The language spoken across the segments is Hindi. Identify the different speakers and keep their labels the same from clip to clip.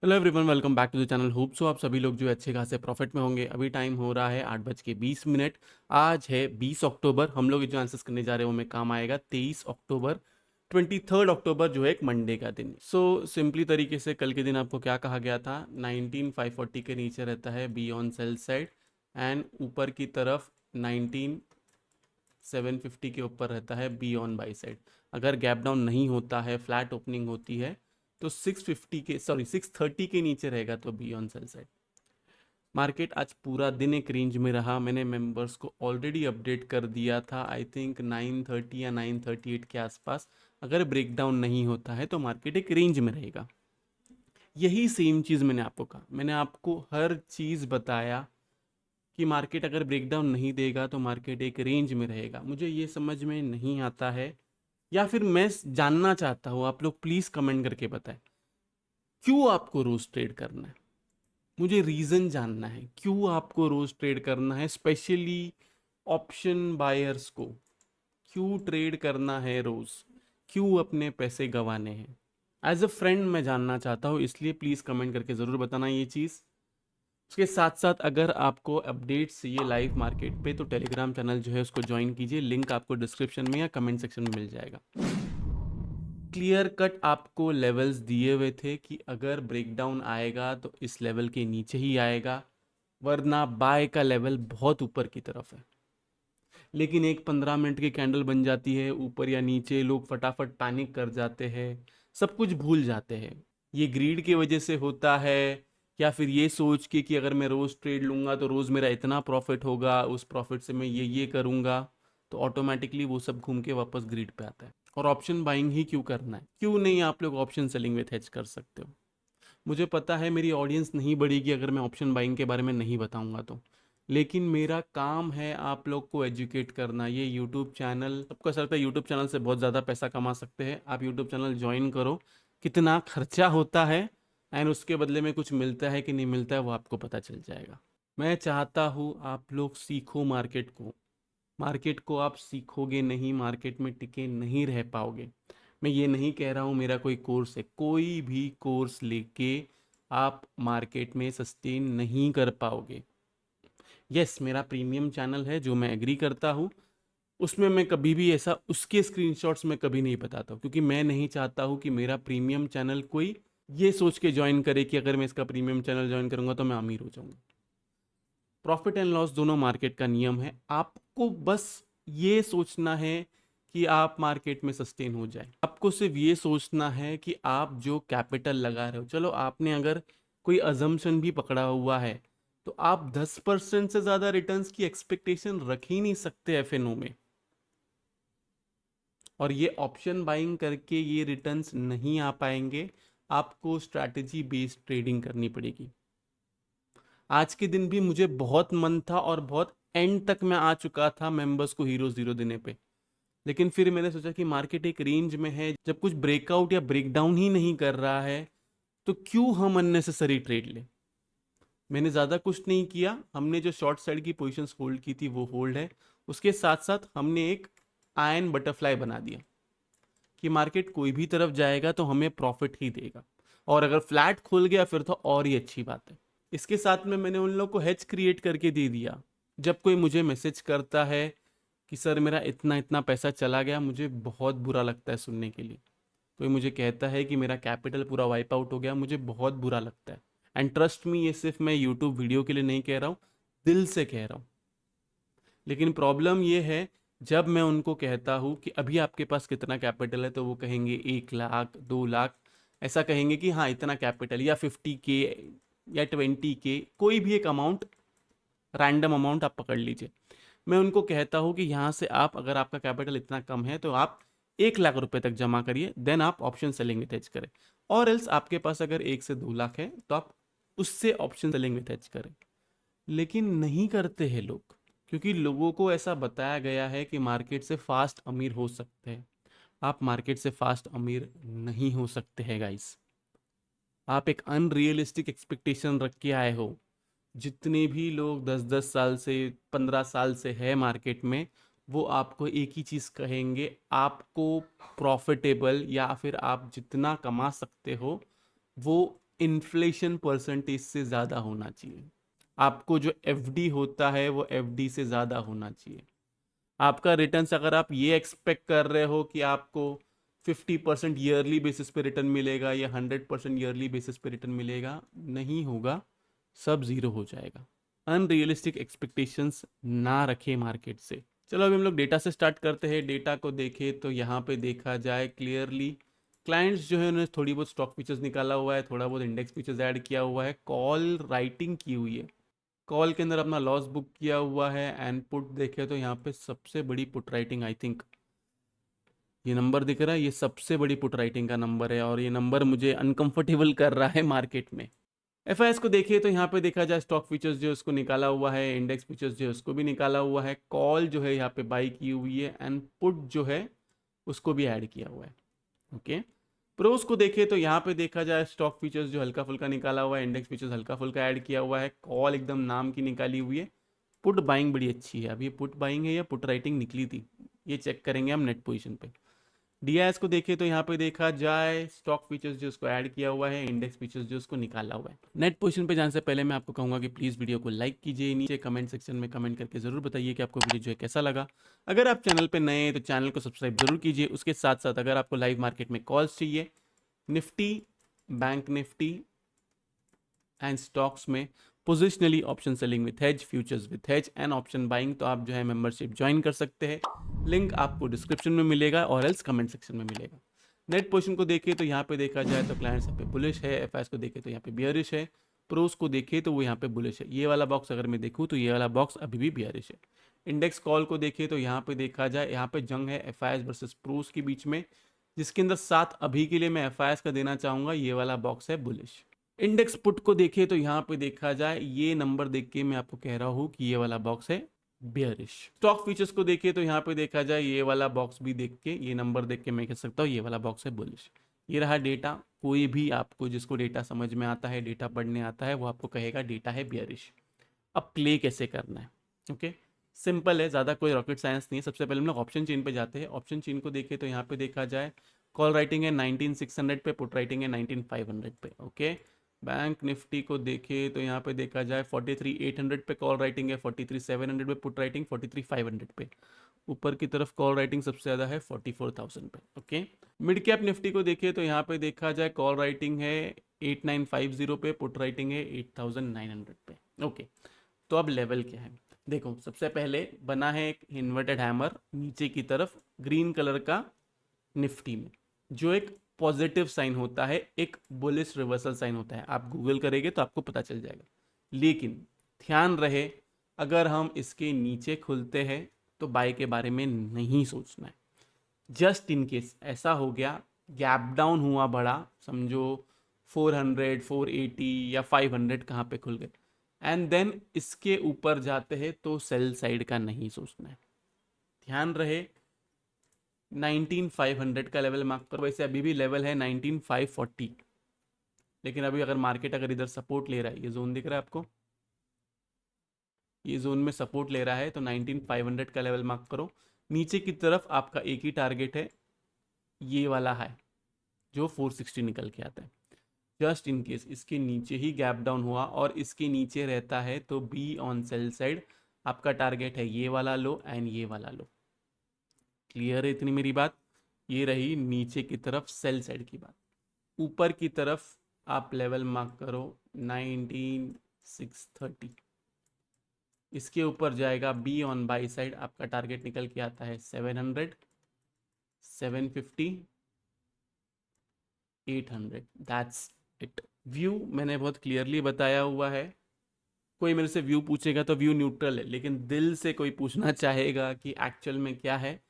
Speaker 1: Hello everyone, welcome back to the channel. Hope so आप सभी लोग जो है अच्छे खासे प्रॉफिट में होंगे। अभी टाइम हो रहा है 8:20। आज है 20 अक्टूबर। हम लोग जो आंसर्स करने जा रहे हैं वो में काम आएगा 23 अक्टूबर। 23 अक्टूबर जो है एक मंडे का दिन। सो सिंपली तरीके से कल के दिन आपको क्या कहा गया था, 19540 के नीचे रहता है be on sell side, and ऊपर की तरफ 19750 के ऊपर रहता है बी ऑन बाई साइड। अगर गैप डाउन नहीं होता है, फ्लैट ओपनिंग होती है, तो 630 के नीचे रहेगा तो be on sell side. Market आज पूरा दिन एक रेंज में रहा। मैंने मेंबर्स को ऑलरेडी अपडेट कर दिया था, आई थिंक 9:30 या 9:38 के आसपास। अगर ब्रेकडाउन नहीं होता है तो मार्केट एक रेंज में रहेगा। यही सेम चीज़ मैंने आपको कहा, मैंने आपको हर चीज़ बताया कि मार्केट अगर ब्रेकडाउन नहीं देगा तो मार्केट एक रेंज में रहेगा। मुझे ये समझ में नहीं आता है, या फिर मैं जानना चाहता हूँ, आप लोग प्लीज़ कमेंट करके बताएं, क्यों आपको रोज ट्रेड करना है। मुझे रीज़न जानना है क्यों आपको रोज ट्रेड करना है, स्पेशली ऑप्शन बायर्स को क्यों ट्रेड करना है रोज, क्यों अपने पैसे गंवाने हैं। एज अ फ्रेंड मैं जानना चाहता हूँ, इसलिए प्लीज़ कमेंट करके ज़रूर बताना ये चीज़। उसके साथ साथ अगर आपको अपडेट्स चाहिए लाइव मार्केट पे तो टेलीग्राम चैनल जो है उसको ज्वाइन कीजिए, लिंक आपको डिस्क्रिप्शन में या कमेंट सेक्शन में मिल जाएगा। क्लियर कट आपको लेवल्स दिए हुए थे कि अगर ब्रेकडाउन आएगा तो इस लेवल के नीचे ही आएगा, वरना बाय का लेवल बहुत ऊपर की तरफ है। लेकिन एक 15 मिनट की कैंडल बन जाती है ऊपर या नीचे, लोग फटाफट पैनिक कर जाते हैं, सब कुछ भूल जाते हैं। ये ग्रीड की वजह से होता है, या फिर ये सोच के कि अगर मैं रोज़ ट्रेड लूँगा तो रोज़ मेरा इतना प्रॉफिट होगा, उस प्रॉफिट से मैं ये करूँगा, तो ऑटोमेटिकली वो सब घूम के वापस ग्रीड पे आता है। और ऑप्शन बाइंग ही क्यों करना है, क्यों नहीं आप लोग ऑप्शन सेलिंग विथ हेज कर सकते हो। मुझे पता है मेरी ऑडियंस नहीं बढ़ेगी अगर मैं ऑप्शन बाइंग के बारे में नहीं बताऊंगा तो, लेकिन मेरा काम है आप लोग को एजुकेट करना। ये यूट्यूब चैनल, सबको ऐसा लगता है यूट्यूब चैनल से बहुत ज़्यादा पैसा कमा सकते हैं। आप यूट्यूब चैनल ज्वाइन करो, कितना खर्चा होता है एंड उसके बदले में कुछ मिलता है कि नहीं मिलता है वो आपको पता चल जाएगा। मैं चाहता हूँ आप लोग सीखो मार्केट को। मार्केट को आप सीखोगे नहीं, मार्केट में टिके नहीं रह पाओगे। मैं ये नहीं कह रहा हूँ मेरा कोई कोर्स है, कोई भी कोर्स लेके आप मार्केट में सस्टेन नहीं कर पाओगे। यस, मेरा प्रीमियम चैनल है जो मैं एग्री करता हूँ, उसमें मैं कभी भी ऐसा उसके स्क्रीनशॉट्स में कभी नहीं बताता हूँ, क्योंकि मैं नहीं चाहता हूँ कि मेरा प्रीमियम चैनल कोई ये सोच के ज्वाइन करे कि अगर मैं इसका प्रीमियम चैनल ज्वाइन करूँगा तो मैं अमीर हो जाऊँगा। प्रॉफिट एंड लॉस दोनों मार्केट का नियम है, आपको बस ये सोचना है कि आप मार्केट में सस्टेन हो जाए। आपको सिर्फ ये सोचना है कि आप जो कैपिटल लगा रहे हो, चलो आपने अगर कोई अजम्पशन भी पकड़ा हुआ है तो आप 10% से ज़्यादा रिटर्न्स की एक्सपेक्टेशन रख ही नहीं सकते एफएनओ में। और ये ऑप्शन बाइंग करके ये रिटर्न्स नहीं आ पाएंगे, आपको स्ट्रैटेजी बेस्ड ट्रेडिंग करनी पड़ेगी। आज के दिन भी मुझे बहुत मन था और बहुत एंड तक मैं आ चुका था मेंबर्स को हीरो जीरो देने पे, लेकिन फिर मैंने सोचा कि मार्केट एक रेंज में है, जब कुछ ब्रेकआउट या ब्रेकडाउन ही नहीं कर रहा है तो क्यों हम अननेसेसरी ट्रेड लें। मैंने ज़्यादा कुछ नहीं किया, हमने जो शॉर्ट साइड की पोजीशंस होल्ड की थी वो होल्ड है। उसके साथ साथ हमने एक आयन बटरफ्लाई बना दिया कि मार्केट कोई भी तरफ जाएगा तो हमें प्रॉफिट ही देगा, और अगर फ्लैट खुल गया फिर तो और ही अच्छी बात है। इसके साथ में मैंने उन लोग को हेज क्रिएट करके दे दिया। जब कोई मुझे मैसेज करता है कि सर मेरा इतना इतना पैसा चला गया, मुझे बहुत बुरा लगता है सुनने के लिए। कोई मुझे कहता है कि मेरा कैपिटल पूरा वाइप आउट हो गया, मुझे बहुत बुरा लगता है। एंड ट्रस्ट मी, ये सिर्फ मैं यूट्यूब वीडियो के लिए नहीं कह रहा हूँ, दिल से कह रहा हूँ। लेकिन प्रॉब्लम ये है, जब मैं उनको कहता हूँ कि अभी आपके पास कितना कैपिटल है, तो वो कहेंगे 1 लाख 2 लाख, ऐसा कहेंगे कि हाँ इतना कैपिटल, या 50K या 20K, कोई भी एक अमाउंट, रैंडम अमाउंट आप पकड़ लीजिए। मैं उनको कहता हूँ कि यहाँ से आप, अगर आपका कैपिटल इतना कम है तो आप 1 लाख रुपए तक जमा करिए, देन आप ऑप्शन सेलिंग विथ एज करें। और एल्स आपके पास अगर 1 से 2 लाख है तो आप उससे ऑप्शन सेलिंग विथ एज करें। लेकिन नहीं करते हैं लोग, क्योंकि लोगों को ऐसा बताया गया है कि मार्केट से फास्ट अमीर हो सकते हैं। आप मार्केट से फास्ट अमीर नहीं हो सकते हैं गाइस। आप एक अनरियलिस्टिक एक्सपेक्टेशन रख के आए हो। जितने भी लोग 10-10 साल से, 15 साल से है मार्केट में, वो आपको एक ही चीज़ कहेंगे, आपको प्रॉफिटेबल या फिर आप जितना कमा सकते हो वो इन्फ्लेशन परसेंटेज से ज़्यादा होना चाहिए। आपको जो एफडी होता है वो एफडी से ज़्यादा होना चाहिए। आपका रिटर्न्स अगर आप ये एक्सपेक्ट कर रहे हो कि आपको 50% ईयरली बेसिस पे रिटर्न मिलेगा या 100% ईयरली बेसिस पे रिटर्न मिलेगा, नहीं होगा, सब ज़ीरो हो जाएगा। अनरियलिस्टिक एक्सपेक्टेशंस ना रखें मार्केट से। चलो अभी हम लोग डेटा से स्टार्ट करते हैं। डेटा को देखें तो यहाँ पे देखा जाए क्लियरली क्लाइंट्स जो है उन्होंने थोड़ी बहुत स्टॉक फीचर्स निकाला हुआ है, थोड़ा बहुत इंडेक्स फीचर्स ऐड किया हुआ है, कॉल राइटिंग की हुई है, कॉल के अंदर अपना लॉस बुक किया हुआ है। एंड पुट देखे तो यहाँ पे सबसे बड़ी पुट राइटिंग, आई थिंक ये नंबर दिख रहा है, ये सबसे बड़ी पुट राइटिंग का नंबर है और ये नंबर मुझे अनकंफर्टेबल कर रहा है मार्केट में। एफ को देखिए तो यहाँ पे देखा जाए स्टॉक फीचर्स जो उसको निकाला हुआ है, इंडेक्स फीचर्स जो उसको भी निकाला हुआ है, कॉल जो है यहाँ पे बाई की हुई है एंड पुट जो है उसको भी ऐड किया हुआ है। ओके, प्रोस को देखें तो यहाँ पे देखा जाए स्टॉक फीचर्स जो हल्का फुल्का निकाला हुआ है, इंडेक्स फीचर्स हल्का फुल्का ऐड किया हुआ है, कॉल एकदम नाम की निकाली हुई है, पुट बाइंग बड़ी अच्छी है। अब ये पुट बाइंग है या पुट राइटिंग निकली थी, ये चेक करेंगे हम नेट पोजीशन पे। डीआईएस को देखें तो यहाँ पे देखा जाए स्टॉक फीचर्स जो उसको ऐड किया हुआ है, इंडेक्स फीचर्स जो उसको निकाला हुआ है। नेट पोजीशन पे जाने से पहले मैं आपको कहूंगा कि प्लीज़ वीडियो को लाइक कीजिए, नीचे कमेंट सेक्शन में कमेंट करके ज़रूर बताइए कि आपको वीडियो जो है कैसा लगा। अगर आप चैनल पे नए हैं तो चैनल को सब्सक्राइब जरूर कीजिए। उसके साथ साथ अगर आपको लाइव मार्केट में कॉल्स चाहिए, Nifty, bank Nifty and stocks में positionally option selling with hedge, futures with hedge and option buying, तो आप जो है मेंबरशिप ज्वाइन कर सकते हैं। लिंक आपको डिस्क्रिप्शन में मिलेगा और एल्स कमेंट सेक्शन में मिलेगा। नेट पोजीशन को देखिए तो यहाँ पे देखा जाए तो क्लाइंट्स यहाँ पे बुलिश है, एफ को देखे तो यहाँ पे बियरिश है, प्रोस को देखे तो वो यहाँ पे बुलिश है। ये वाला बॉक्स अगर मैं देखूँ तो ये वाला बॉक्स अभी भी बियरिश है। इंडेक्स कॉल को देखे तो यहाँ पे देखा जाए यहाँ पे जंग है एफ वर्सेस प्रोस के बीच में, जिसके अंदर 7 अभी के लिए मैं एफ का देना चाहूँगा, ये वाला बॉक्स है बुलिश। इंडेक्स पुट को देखे तो यहाँ पे देखा जाए ये नंबर देख के मैं आपको कह रहा हूँ कि ये वाला बॉक्स है बियरिश। स्टॉक फीचर्स को देखे तो यहाँ पे देखा जाए ये वाला बॉक्स भी देख के, ये नंबर देख के मैं कह सकता हूँ ये वाला बॉक्स है बुलिश। ये रहा डेटा। कोई भी आपको जिसको डेटा समझ में आता है, डेटा पढ़ने आता है, वो आपको कहेगा डेटा है बियरिश। अब प्ले कैसे करना है, ओके सिंपल है, ज़्यादा कोई रॉकेट साइंस नहीं है। सबसे पहले हम लोग ऑप्शन चेन पे जाते हैं। ऑप्शन चेन को देखें तो यहाँ पे देखा जाए कॉल राइटिंग है 19600 पे, पुट राइटिंग है 19500 पे। ओके, बैंक निफ्टी को देखे तो यहाँ पे देखा जाए 43800 पे कॉल राइटिंग है, 43700 पे पुट राइटिंग, 43500 पे। ऊपर की तरफ कॉल राइटिंग सबसे ज़्यादा है 44000 पे। ओके, मिड कैप निफ्टी को देखे तो यहाँ पे देखा जाए कॉल राइटिंग है 8950 पे, पुट राइटिंग है 8900 पे। ओके, तो अब लेवल क्या है देखो। सबसे पहले बना है एक इन्वर्टेड हैमर नीचे की तरफ ग्रीन कलर का निफ्टी में, जो एक पॉजिटिव साइन होता है, एक बुलिश रिवर्सल साइन होता है। आप गूगल करेंगे तो आपको पता चल जाएगा। लेकिन ध्यान रहे अगर हम इसके नीचे खुलते हैं तो बाय के बारे में नहीं सोचना है। जस्ट इन केस ऐसा हो गया, गैप डाउन हुआ बड़ा, समझो 400, 480 या 500 कहाँ पे खुल गए, एंड देन इसके ऊपर जाते हैं तो सेल साइड का नहीं सोचना है। ध्यान रहे 19500 का लेवल मार्क करो। वैसे अभी भी लेवल है 19540, लेकिन अभी अगर मार्केट अगर इधर सपोर्ट ले रहा है, ये जोन दिख रहा है आपको, ये जोन में सपोर्ट ले रहा है तो 19500 का लेवल मार्क करो। नीचे की तरफ आपका एक ही टारगेट है, ये वाला है जो 460 निकल के आता है। जस्ट इन केस इसके नीचे ही गैप डाउन हुआ और इसके नीचे रहता है तो बी ऑन सेल साइड। आपका टारगेट है ये वाला लो एंड ये वाला लो। क्लियर है इतनी मेरी बात? ये रही नीचे की तरफ सेल साइड की बात। ऊपर की तरफ आप लेवल मार्क करो 19630, इसके ऊपर जाएगा बी ऑन बाई साइड। आपका टारगेट निकल के आता है 700, 750, 800। That's it. व्यू मैंने बहुत क्लियरली बताया हुआ है। कोई मेरे से व्यू पूछेगा तो व्यू न्यूट्रल है, लेकिन दिल से कोई पूछना चाहेगा कि एक्चुअल में क्या है,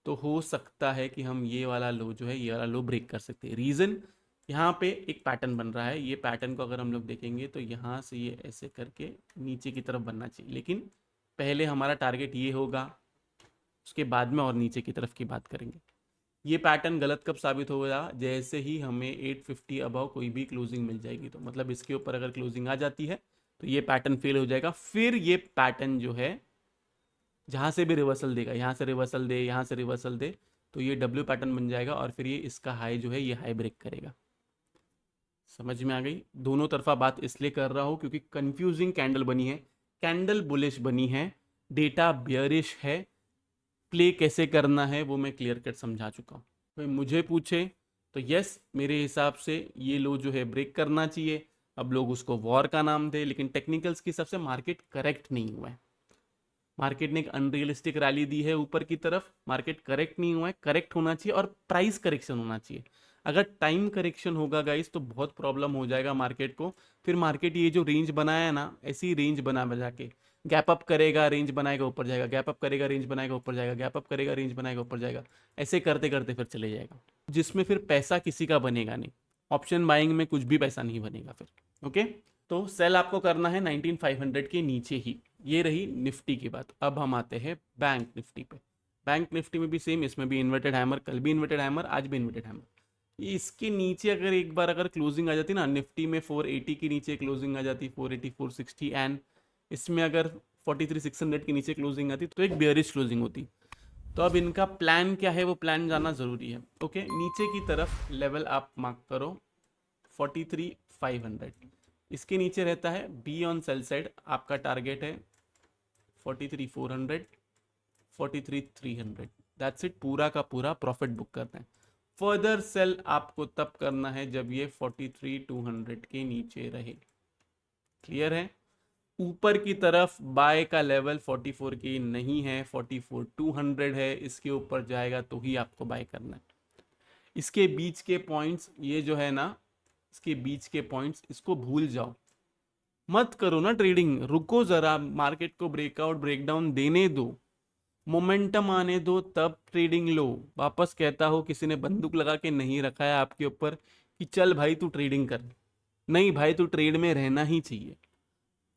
Speaker 1: तो हो सकता है कि हम ये वाला लो जो है, ये वाला लो ब्रेक कर सकते हैं। रीज़न यहाँ पे एक पैटर्न बन रहा है, ये पैटर्न को अगर हम लोग देखेंगे तो यहाँ से ये ऐसे करके नीचे की तरफ बनना चाहिए, लेकिन पहले हमारा टारगेट ये होगा, उसके बाद में और नीचे की तरफ की बात करेंगे। ये पैटर्न गलत कब साबित होगा? जैसे ही हमें 850 अबव कोई भी क्लोजिंग मिल जाएगी, तो मतलब इसके ऊपर अगर क्लोजिंग आ जाती है तो ये पैटर्न फेल हो जाएगा। फिर ये पैटर्न जो है जहाँ से भी रिवर्सल देगा, यहाँ से रिवर्सल दे, यहाँ से रिवर्सल दे, तो ये डब्ल्यू पैटर्न बन जाएगा और फिर ये इसका हाई जो है ये हाई ब्रेक करेगा। समझ में आ गई? दोनों तरफा बात इसलिए कर रहा हूं क्योंकि कंफ्यूजिंग कैंडल बनी है, कैंडल बुलिश बनी है, डेटा बियरिश है, प्ले कैसे करना है वो मैं क्लियर कट समझा चुका हूँ। कोई मुझे पूछे तो यस, मेरे हिसाब से ये लो जो है ब्रेक करना चाहिए। अब लोग उसको वॉर का नाम दे, लेकिन टेक्निकल्स के हिसाब से मार्केट करेक्ट नहीं हुआ है। मार्केट ने एक अनरियलिस्टिक रैली दी है ऊपर की तरफ, मार्केट करेक्ट नहीं हुआ है, करेक्ट होना चाहिए और प्राइस करेक्शन होना चाहिए। अगर टाइम करेक्शन होगा गाइस तो बहुत प्रॉब्लम हो जाएगा मार्केट को। फिर मार्केट ये जो रेंज बनाया है ना, ऐसी रेंज बना बजा के गैप अप करेगा, रेंज बनाएगा, ऊपर जाएगा, गैप अप करेगा, रेंज बनाएगा, ऊपर जाएगा, गैप अप करेगा, रेंज बनाएगा, ऊपर जाएगा, ऐसे करते करते फिर चले जाएगा, जिसमें फिर पैसा किसी का बनेगा नहीं। ऑप्शन बाइंग में कुछ भी पैसा नहीं बनेगा फिर। ओके, तो सेल आपको करना है 19500 के नीचे ही। ये रही निफ्टी की बात। अब हम आते हैं बैंक निफ्टी पे। बैंक निफ्टी में भी सेम, इसमें भी इन्वर्टेड हैमर, कल भी इन्वर्टेड हैमर, आज भी इन्वर्टेड हैमर। इसके नीचे अगर एक बार अगर क्लोजिंग आ जाती ना, निफ्टी में 480 के नीचे क्लोजिंग आ जाती, 480 460, एंड इसमें अगर 43600 के नीचे क्लोजिंग आती तो एक बेयरिश क्लोजिंग होती। तो अब इनका प्लान क्या है, वो प्लान जानना जरूरी है। ओके, नीचे की तरफ लेवल आप मार्क करो 43500, इसके नीचे रहता है बी ऑन सेल साइड, आपका टारगेट है 43400, 43300। दैट्स इट, पूरा का पूरा प्रॉफिट बुक करना है। फर्दर सेल आपको तब करना है जब ये 43200 के नीचे रहे। क्लियर है? ऊपर की तरफ बाय का लेवल 44 की नहीं है, 44200 है, इसके ऊपर जाएगा तो ही आपको बाय करना है। इसके बीच के पॉइंट्स, ये जो है ना, इसके बीच के पॉइंट्स, इसको भूल जाओ, मत करो ना ट्रेडिंग, रुको जरा, मार्केट को ब्रेकआउट ब्रेकडाउन देने दो, मोमेंटम आने दो, तब ट्रेडिंग लो। वापस कहता हो, किसी ने बंदूक लगा के नहीं रखा है आपके ऊपर कि चल भाई तू ट्रेडिंग कर, नहीं भाई, तू ट्रेड में रहना ही चाहिए।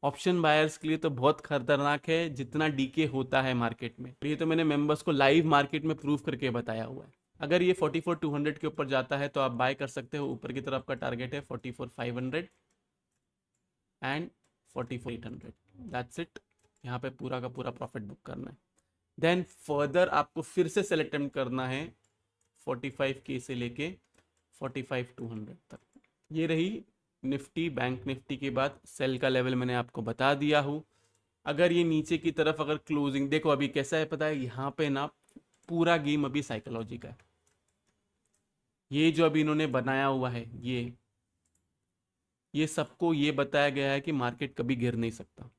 Speaker 1: ऑप्शन बायर्स के लिए तो बहुत खतरनाक है जितना डीके होता है मार्केट में। ये तो मैंने मेंबर्स को लाइव मार्केट में प्रूव करके बताया हुआ है। अगर ये 44200 के ऊपर जाता है तो आप बाय कर सकते हो। ऊपर की तरफ का टारगेट है 44500 एंड 44800। दैट्स इट, यहाँ पे पूरा का पूरा प्रॉफिट बुक करना है। देन फर्दर आपको फिर से सेलेक्ट करना है 45K से लेके 45200 तक। ये रही निफ्टी, बैंक निफ्टी के बाद सेल का लेवल मैंने आपको बता दिया हूँ। अगर ये नीचे की तरफ अगर क्लोजिंग, देखो अभी कैसा है पता है, यहाँ पे ना पूरा गेम अभी साइकोलॉजी का है। ये जो अभी इन्होंने बनाया हुआ है, ये सबको ये बताया गया है कि मार्केट कभी गिर नहीं सकता।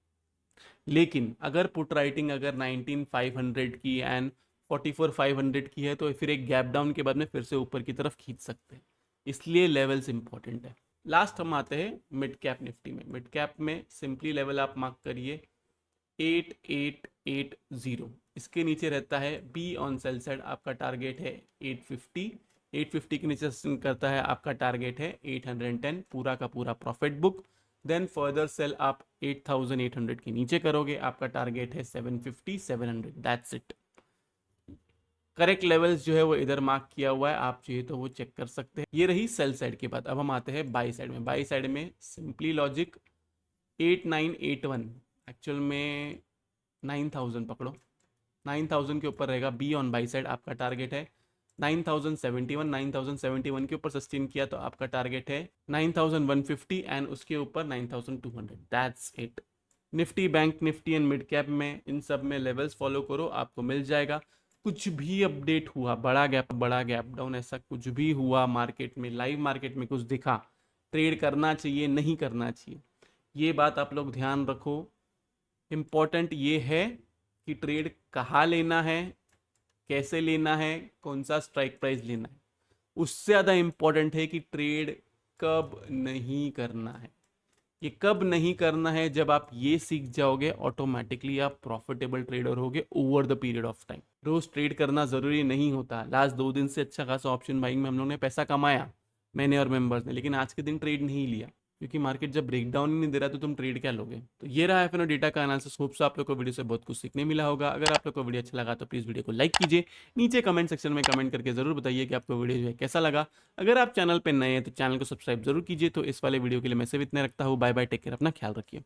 Speaker 1: लेकिन अगर पुट राइटिंग अगर 19500 की एंड 44500 की है तो फिर एक गैप डाउन के बाद में फिर से ऊपर की तरफ खींच सकते हैं, इसलिए लेवल्स इंपॉर्टेंट है। लास्ट हम आते हैं मिड कैप निफ्टी में। मिड कैप में सिंपली लेवल आप मार्क करिए 8880, इसके नीचे रहता है बी ऑन सेल साइड, आपका टारगेट है 850, 850 के नीचे करता है आपका टारगेट है 810, पूरा का पूरा profit book. Then further sell आप 8800 के नीचे करोगे, आपका टारगेट है 750 700। दैट्स इट, करेक्ट लेवल्स जो है वो इधर मार्क किया हुआ है, आप चाहिए तो वो चेक कर सकते हैं। ये रही सेल साइड की बात। अब हम आते हैं बाई साइड में। बाई साइड में सिंपली लॉजिक 8981, एक्चुअल में 9000 पकड़ो, 9000 के ऊपर रहेगा बी ऑन बाई साइड, आपका टारगेट है 9071, 9071 के ऊपर सस्टेन किया तो आपका टारगेट है 9150 एंड उसके ऊपर 9200। That's it. Nifty, bank Nifty and mid cap में इन सब में लेवल्स फॉलो करो, आपको मिल जाएगा। कुछ भी अपडेट हुआ, बड़ा गैप डाउन, ऐसा कुछ भी हुआ मार्केट में, लाइव मार्केट में कुछ दिखा, ट्रेड करना चाहिए नहीं करना चाहिए, ये बात आप लोग ध्यान रखो। इम्पॉर्टेंट ये है कि ट्रेड कहाँ लेना है, कैसे लेना है, कौन सा स्ट्राइक प्राइस लेना है। उससे ज़्यादा इम्पॉर्टेंट है कि ट्रेड कब नहीं करना है। ये कब नहीं करना है, जब आप ये सीख जाओगे ऑटोमेटिकली आप प्रॉफिटेबल ट्रेडर होगे over the period of time. रोज ट्रेड करना जरूरी नहीं होता। लास्ट 2 दिन से अच्छा खासा ऑप्शन बाइंग में हम लोग ने पैसा कमाया, मैंने और मेंबर्स ने, लेकिन आज के दिन ट्रेड नहीं लिया क्योंकि मार्केट जब ब्रेकडाउन ही नहीं दे रहा तो तुम ट्रेड क्या लोगे। तो ये रहा है डेटा का एनालिसिस। होप सो आप लोग को वीडियो से बहुत कुछ सीखने मिला होगा। अगर आप लोग को वीडियो अच्छा लगा तो प्लीज़ वीडियो को लाइक कीजिए, नीचे कमेंट सेक्शन में कमेंट करके जरूर बताइए कि आपको वीडियो जो है कैसा लगा। अगर आप चैनल पर नए हैं तो चैनल को सब्सक्राइब जरूर कीजिए। तो इस वाले वीडियो के लिए मैं सिर्फ इतने रखता हूँ। बाय बाय, टेक केयर, अपना ख्याल रखिए।